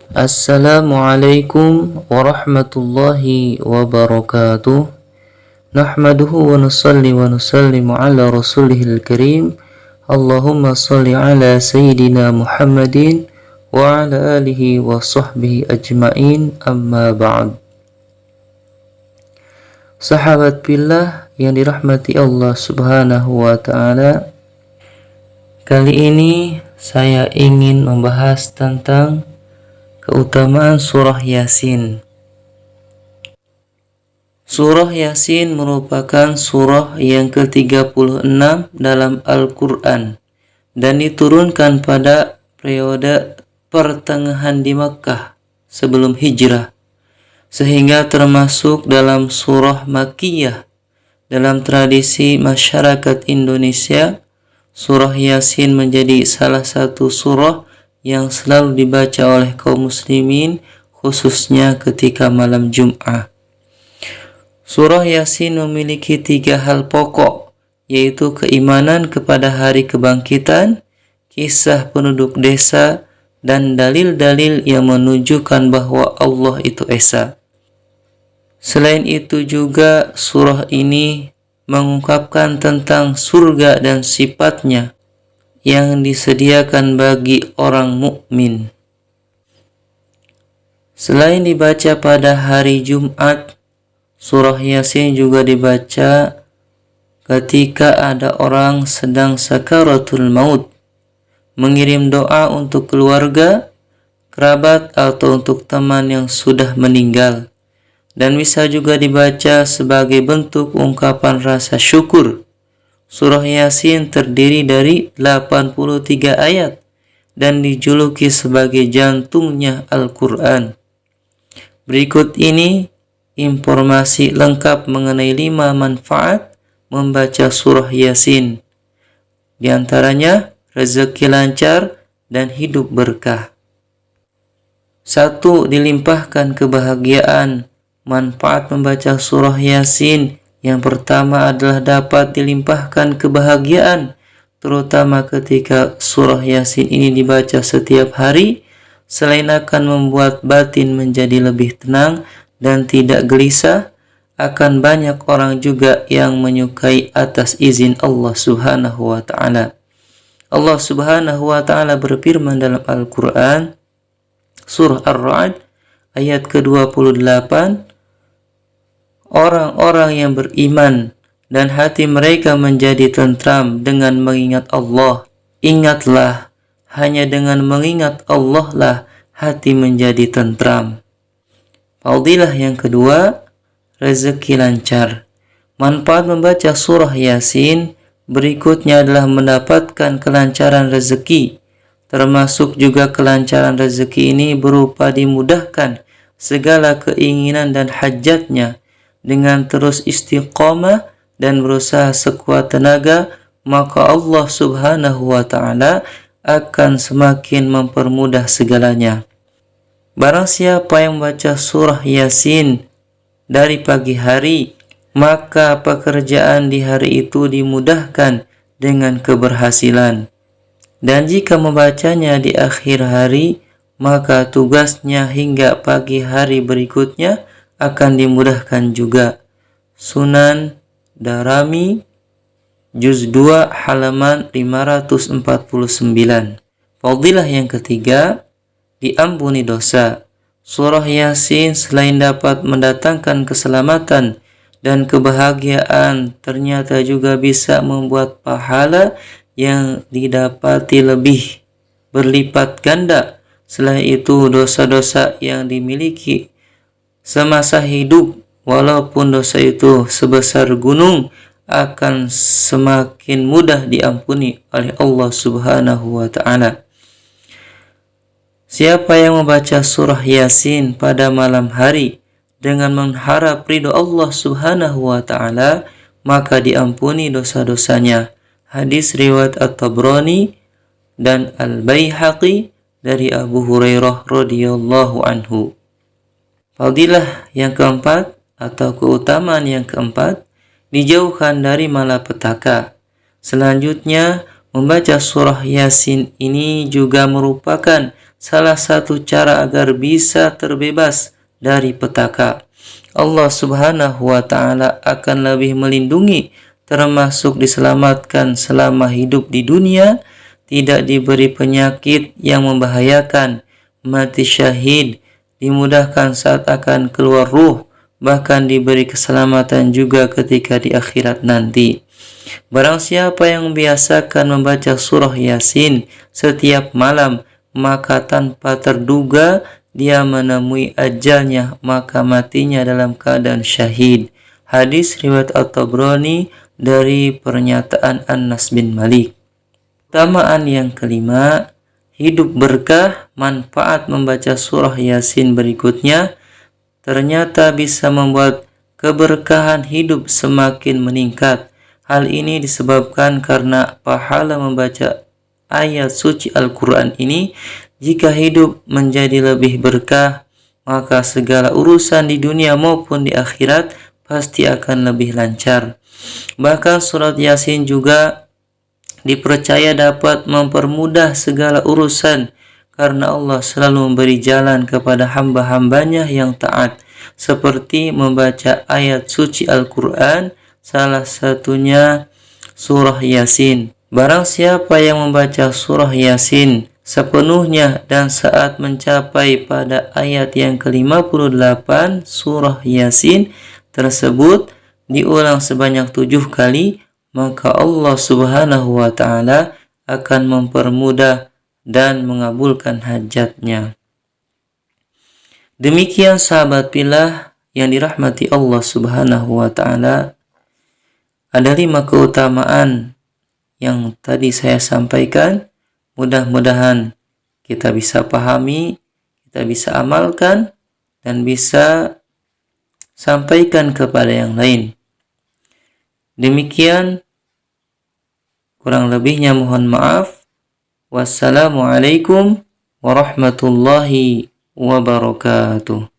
Assalamualaikum warahmatullahi wabarakatuh. Nahmaduhu wa nusalli wa nusallimu ala rasulihil karim. Allahumma salli ala sayyidina Muhammadin wa ala alihi wa sahbihi ajma'in, amma ba'd. Sahabat billah yang dirahmati Allah subhanahu wa ta'ala, kali ini saya ingin membahas tentang keutamaan surah Yasin. Surah Yasin merupakan surah yang ke-36 dalam Al-Quran dan diturunkan pada periode pertengahan di Makkah sebelum hijrah, sehingga termasuk dalam surah Makkiyah. Dalam tradisi masyarakat Indonesia, surah Yasin menjadi salah satu surah yang selalu dibaca oleh kaum muslimin, khususnya ketika malam Jum'ah. Surah Yasin memiliki 3 hal pokok, yaitu keimanan kepada hari kebangkitan, kisah penduduk desa, dan dalil-dalil yang menunjukkan bahwa Allah itu esa. Selain itu juga surah ini mengungkapkan tentang surga dan sifatnya yang disediakan bagi orang mukmin. Selain dibaca pada hari Jumat, surah Yasin juga dibaca ketika ada orang sedang sakaratul maut, mengirim doa untuk keluarga, kerabat, atau untuk teman yang sudah meninggal, dan bisa juga dibaca sebagai bentuk ungkapan rasa syukur. Surah Yasin terdiri dari 83 ayat dan dijuluki sebagai jantungnya Al-Quran. Berikut ini informasi lengkap mengenai 5 manfaat membaca surah Yasin. Di antaranya, rezeki lancar dan hidup berkah. 1. Dilimpahkan kebahagiaan. Manfaat membaca surah Yasin yang pertama adalah dapat dilimpahkan kebahagiaan, terutama ketika surah Yasin ini dibaca setiap hari. Selain akan membuat batin menjadi lebih tenang dan tidak gelisah, akan banyak orang juga yang menyukai atas izin Allah subhanahu wa ta'ala. Allah subhanahu wa ta'ala berfirman dalam Al-Quran, surah Ar-Ra'd ayat ke-28, orang-orang yang beriman dan hati mereka menjadi tentram dengan mengingat Allah. Ingatlah, hanya dengan mengingat Allah lah hati menjadi tentram. Fadilah yang kedua, rezeki lancar. Manfaat membaca surah Yasin berikutnya adalah mendapatkan kelancaran rezeki. Termasuk juga kelancaran rezeki ini berupa dimudahkan segala keinginan dan hajatnya. Dengan terus istiqamah dan berusaha sekuat tenaga, maka Allah subhanahu wa ta'ala akan semakin mempermudah segalanya. Barang siapa yang membaca surah Yasin dari pagi hari, maka pekerjaan di hari itu dimudahkan dengan keberhasilan. Dan jika membacanya di akhir hari, maka tugasnya hingga pagi hari berikutnya akan dimudahkan juga. Sunan Darimi Juz 2 halaman 549. Fadilah yang ketiga, diampuni dosa. Surah Yasin selain dapat mendatangkan keselamatan dan kebahagiaan, ternyata juga bisa membuat pahala yang didapati lebih berlipat ganda. Selain itu, dosa-dosa yang dimiliki semasa hidup, walaupun dosa itu sebesar gunung, akan semakin mudah diampuni oleh Allah subhanahu wa ta'ala. Siapa yang membaca surah Yasin pada malam hari dengan mengharap ridho Allah subhanahu wa ta'ala, maka diampuni dosa-dosanya. Hadis riwayat At-Tabrani dan Al-Baihaqi dari Abu Hurairah radhiyallahu anhu. Fadilah yang keempat atau keutamaan yang keempat, dijauhkan dari malapetaka. Selanjutnya, membaca surah Yasin ini juga merupakan salah satu cara agar bisa terbebas dari petaka. Allah Subhanahu wa Ta'ala akan lebih melindungi, termasuk diselamatkan selama hidup di dunia, tidak diberi penyakit yang membahayakan, mati syahid, dimudahkan saat akan keluar ruh, bahkan diberi keselamatan juga ketika di akhirat nanti. Barang siapa yang membiasakan membaca surah Yasin setiap malam, maka tanpa terduga dia menemui ajalnya, maka matinya dalam keadaan syahid. Hadis riwayat At-Tabrani dari pernyataan Anas bin Malik. Keutamaan yang kelima, hidup berkah. Manfaat membaca surah Yasin berikutnya ternyata bisa membuat keberkahan hidup semakin meningkat. Hal ini disebabkan karena pahala membaca ayat suci Al-Quran ini, jika hidup menjadi lebih berkah, maka segala urusan di dunia maupun di akhirat pasti akan lebih lancar. Bahkan surat Yasin juga dipercaya dapat mempermudah segala urusan, karena Allah selalu memberi jalan kepada hamba-hambanya yang taat, seperti membaca ayat suci Al-Quran, salah satunya surah Yasin. Barang siapa yang membaca surah Yasin sepenuhnya dan saat mencapai pada ayat yang ke-58 surah Yasin tersebut diulang sebanyak 7 kali, maka Allah Subhanahu wa Ta'ala akan mempermudah dan mengabulkan hajatnya. Demikian sahabat pillah yang dirahmati Allah Subhanahu wa Ta'ala, ada 5 keutamaan yang tadi saya sampaikan. Mudah-mudahan kita bisa pahami, kita bisa amalkan, dan bisa sampaikan kepada yang lain. Demikian, kurang lebihnya mohon maaf. Wassalamualaikum warahmatullahi wabarakatuh.